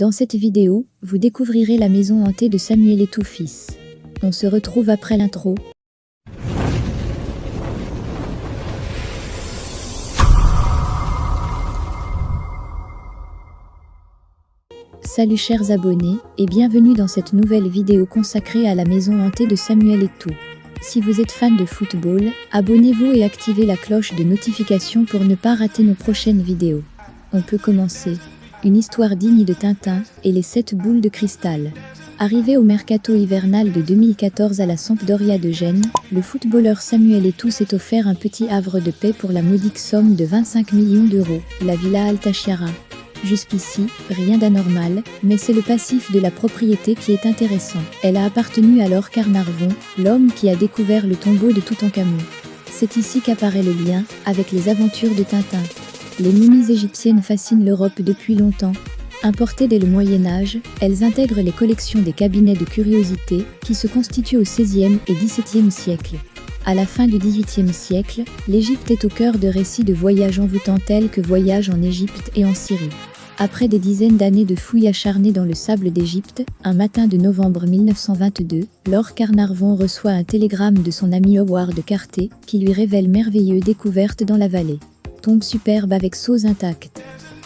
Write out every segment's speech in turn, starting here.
Dans cette vidéo, vous découvrirez la maison hantée de Samuel Eto'o fils. On se retrouve après l'intro. Salut chers abonnés, et bienvenue dans cette nouvelle vidéo consacrée à la maison hantée de Samuel Eto'o. Si vous êtes fan de football, abonnez-vous et activez la cloche de notification pour ne pas rater nos prochaines vidéos. On peut commencer. Une histoire digne de Tintin et les 7 boules de cristal. Arrivé au mercato hivernal de 2014 à la Sampdoria de Gênes, le footballeur Samuel Eto'o s'est offert un petit havre de paix pour la modique somme de 25 millions d'euros, la Villa Altachiara. Jusqu'ici, rien d'anormal, mais c'est le passif de la propriété qui est intéressant. Elle a appartenu à Lord Carnarvon, l'homme qui a découvert le tombeau de Toutankhamon. C'est ici qu'apparaît le lien avec les aventures de Tintin. Les momies égyptiennes fascinent l'Europe depuis longtemps. Importées dès le Moyen-Âge, elles intègrent les collections des cabinets de curiosités qui se constituent au XVIe et XVIIe siècle. À la fin du XVIIIe siècle, l'Égypte est au cœur de récits de voyages envoûtants tels que Voyage en Égypte et en Syrie. Après des dizaines d'années de fouilles acharnées dans le sable d'Égypte, un matin de novembre 1922, Lord Carnarvon reçoit un télégramme de son ami Howard Carter qui lui révèle merveilleuse découverte dans la vallée. Tombe superbe avec sceaux intacte.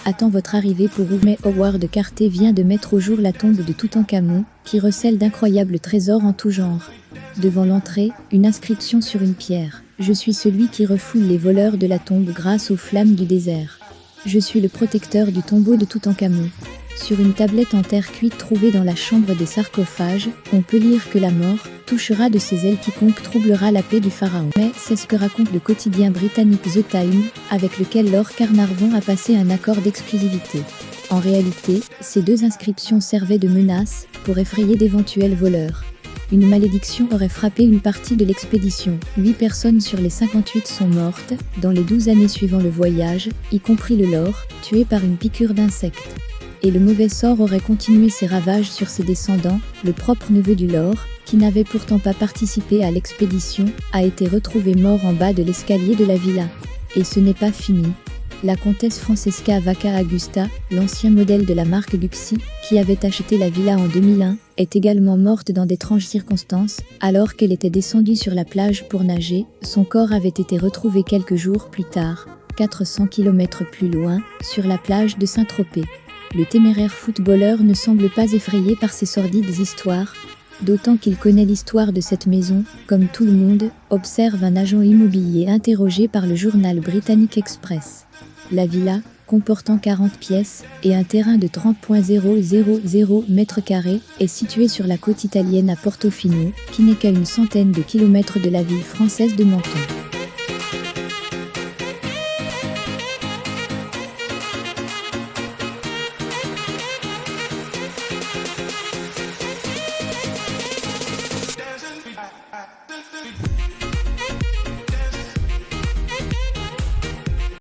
Attend votre arrivée pour ouvrir. Howard Carter vient de mettre au jour la tombe de Toutankhamon, qui recèle d'incroyables trésors en tout genre. Devant l'entrée, une inscription sur une pierre. Je suis celui qui refoule les voleurs de la tombe grâce aux flammes du désert. Je suis le protecteur du tombeau de Toutankhamon. Sur une tablette en terre cuite trouvée dans la chambre des sarcophages, on peut lire que la mort touchera de ses ailes quiconque troublera la paix du pharaon. Mais c'est ce que raconte le quotidien britannique The Times, avec lequel Lord Carnarvon a passé un accord d'exclusivité. En réalité, ces deux inscriptions servaient de menaces pour effrayer d'éventuels voleurs. Une malédiction aurait frappé une partie de l'expédition. 8 personnes sur les 58 sont mortes, dans les 12 années suivant le voyage, y compris le lord, tué par une piqûre d'insecte. Et le mauvais sort aurait continué ses ravages sur ses descendants. Le propre neveu du lord, qui n'avait pourtant pas participé à l'expédition, a été retrouvé mort en bas de l'escalier de la villa. Et ce n'est pas fini. La comtesse Francesca Vacca Augusta, l'ancien modèle de la marque Gucci, qui avait acheté la villa en 2001, est également morte dans d'étranges circonstances. Alors qu'elle était descendue sur la plage pour nager, son corps avait été retrouvé quelques jours plus tard, 400 km plus loin, sur la plage de Saint-Tropez. Le téméraire footballeur ne semble pas effrayé par ces sordides histoires, d'autant qu'il connaît l'histoire de cette maison, comme tout le monde, observe un agent immobilier interrogé par le journal britannique Express. La villa, comportant 40 pièces et un terrain de 30,000 m², est située sur la côte italienne à Portofino, qui n'est qu'à une centaine de kilomètres de la ville française de Menton.